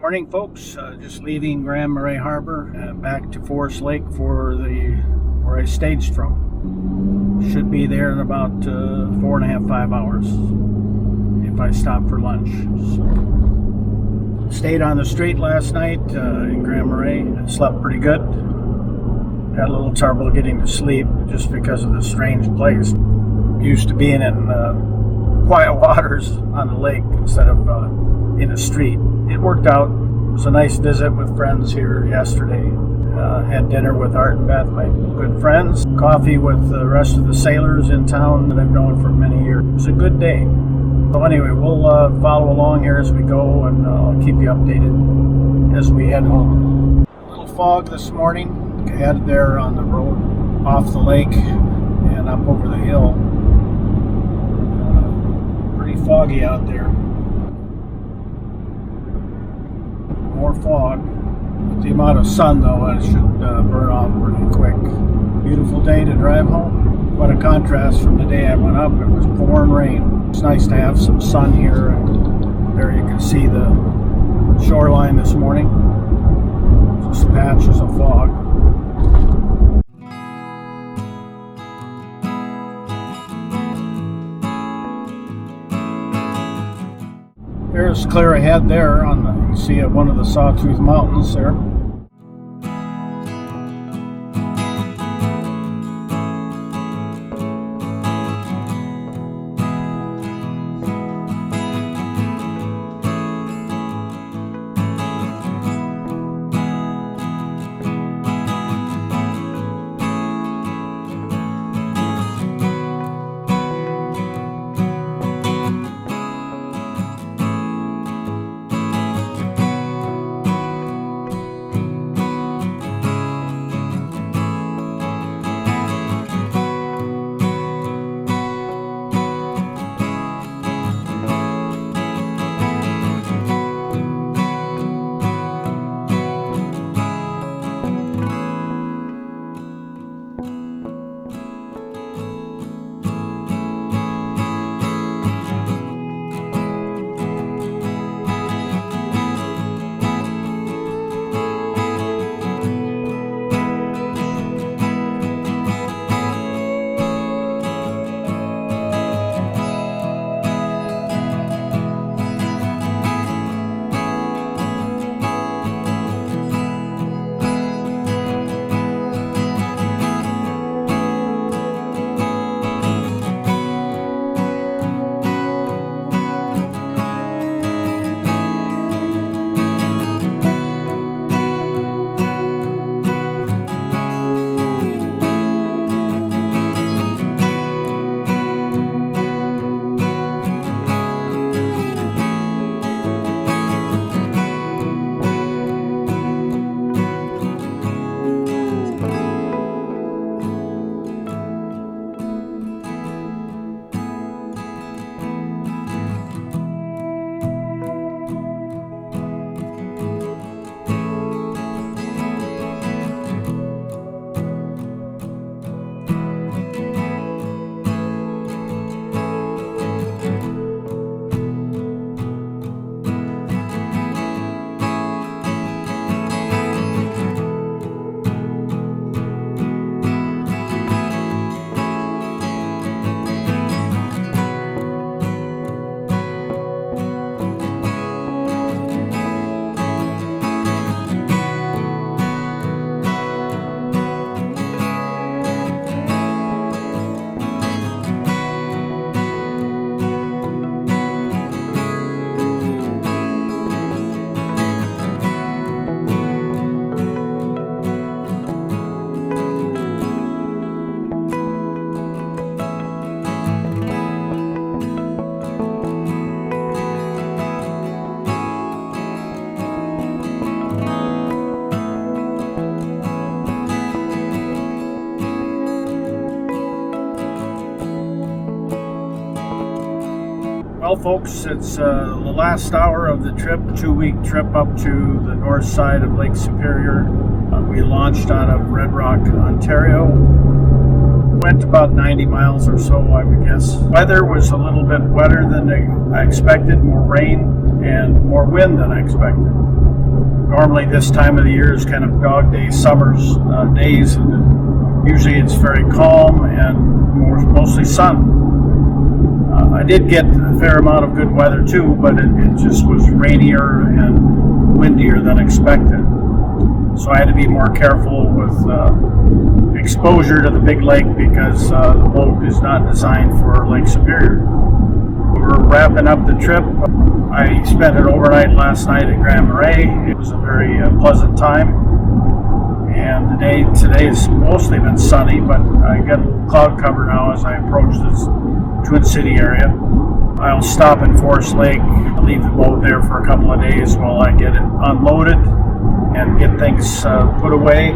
Morning, folks. Just leaving Grand Marais Harbor back to Forest Lake for where I staged from. Should be there in about 4.5, 5 hours if I stop for lunch. So, stayed on the street last night in Grand Marais. Slept pretty good. Had a little trouble getting to sleep just because of the strange place. Used to being in quiet waters on the lake instead of in a street. It worked out. It was a nice visit with friends here yesterday. Had dinner with Art and Beth, my good friends. Coffee with the rest of the sailors in town that I've known for many years. It was a good day. So anyway, we'll follow along here as we go, and I'll keep you updated as we head home. A little fog this morning. Headed there on the road off the lake and up over the hill. Pretty foggy out there. More fog. With the amount of sun, though, it should burn off pretty quick. Beautiful day to drive home. What a contrast from the day I went up. It was pouring rain. It's nice to have some sun here. And there you can see the shoreline this morning. Just patches of fog. There's clear ahead there on the, you see one of the Sawtooth Mountains there. Well, folks, it's the last hour of the trip, 2-week trip up to the north side of Lake Superior. We launched out of Red Rock, Ontario. Went about 90 miles or so, I would guess. Weather was a little bit wetter than I expected, more rain and more wind than I expected. Normally this time of the year is kind of dog day summers days, and usually it's very calm and mostly sun. I did get a fair amount of good weather too, but it just was rainier and windier than expected. So I had to be more careful with exposure to the big lake because the boat is not designed for Lake Superior. We're wrapping up the trip. I spent an overnight last night at Grand Marais. It was a very pleasant time. And the day today has mostly been sunny, but I got cloud cover now as I approach this Twin City area. I'll stop in Forest Lake, leave the boat there for a couple of days while I get it unloaded and get things put away,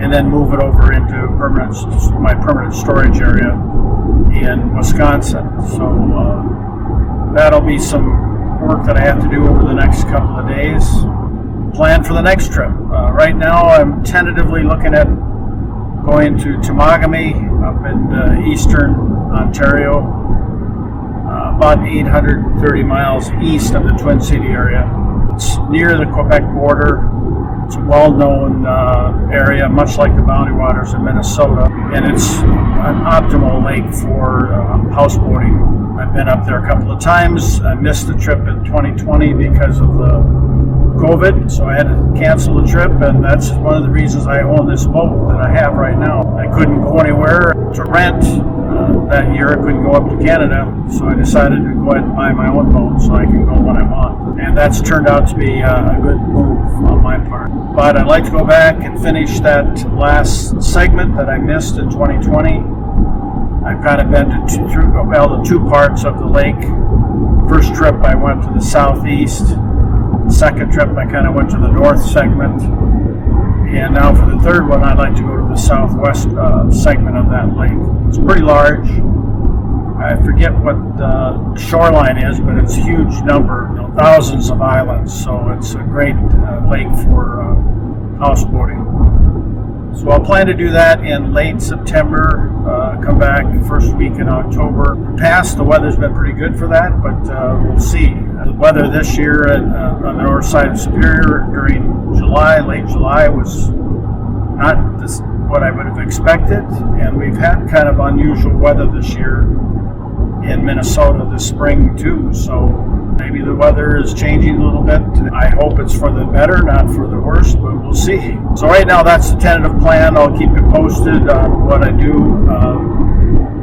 and then move it over into my permanent storage area in Wisconsin. So that'll be some work that I have to do over the next couple of days. Plan for the next trip. Right now I'm tentatively looking at going to Temagami up in eastern Ontario, about 830 miles east of the Twin City area. It's near the Quebec border. It's a well-known area, much like the Boundary Waters in Minnesota, and it's an optimal lake for houseboating. I've been up there a couple of times. I missed the trip in 2020 because of the COVID, so I had to cancel the trip, and that's one of the reasons I own this boat that I have right now. I couldn't go anywhere to rent that year. I couldn't go up to Canada, so I decided to go ahead and buy my own boat so I can go when I want. And that's turned out to be a good move on my part. But I'd like to go back and finish that last segment that I missed in 2020. I've kind of been to two parts of the lake. First trip I went to the southeast. Second trip I kind of went to the north segment. And now for the third one, I'd like to go to the southwest segment of that lake. It's pretty large. I forget what the shoreline is, but it's a huge number, thousands of islands. So it's a great lake for houseboating. So I'll plan to do that in late September, come back first week in October. Past, the weather's been pretty good for that, but we'll see. The weather this year on the north side of Superior during July, late July, was not what I would have expected, and we've had kind of unusual weather this year in Minnesota this spring too, so maybe the weather is changing a little bit. I hope it's for the better, not for the worse, but we'll see. So right now that's the tentative plan. I'll keep you posted on what I do.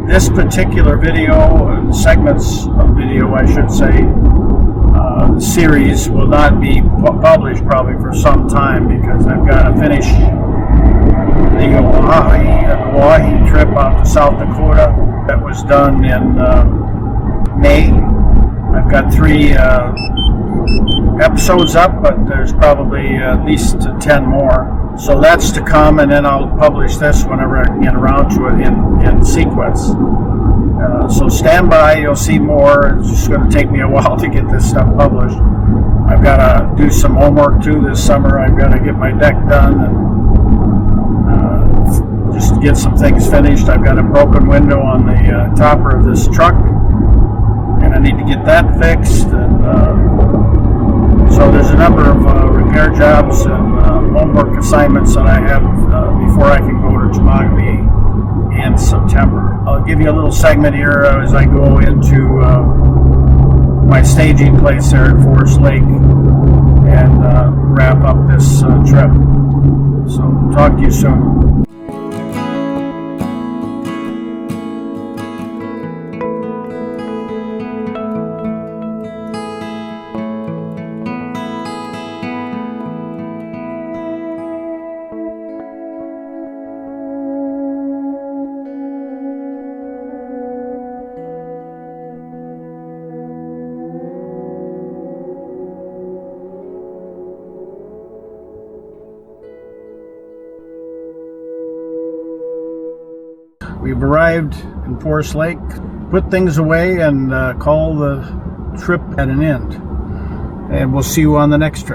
This particular video, segments of video I should say, the series will not be published probably for some time because I've got to finish the Oahe trip out to South Dakota that was done in May. I've got 3 episodes up, but there's probably at least 10 more. So that's to come, and then I'll publish this whenever I can get around to it in sequence. So stand by, you'll see more. It's just going to take me a while to get this stuff published. I've got to do some homework too this summer. I've got to get my deck done and just get some things finished. I've got a broken window on the topper of this truck, and I need to get that fixed. And so there's a number of repair jobs and homework assignments that I have before I can go to Temagami in September. I'll give you a little segment here as I go into my staging place there at Forest Lake and wrap up this trip. So talk to you soon. We've arrived in Forest Lake, put things away, and call the trip at an end. And we'll see you on the next trip.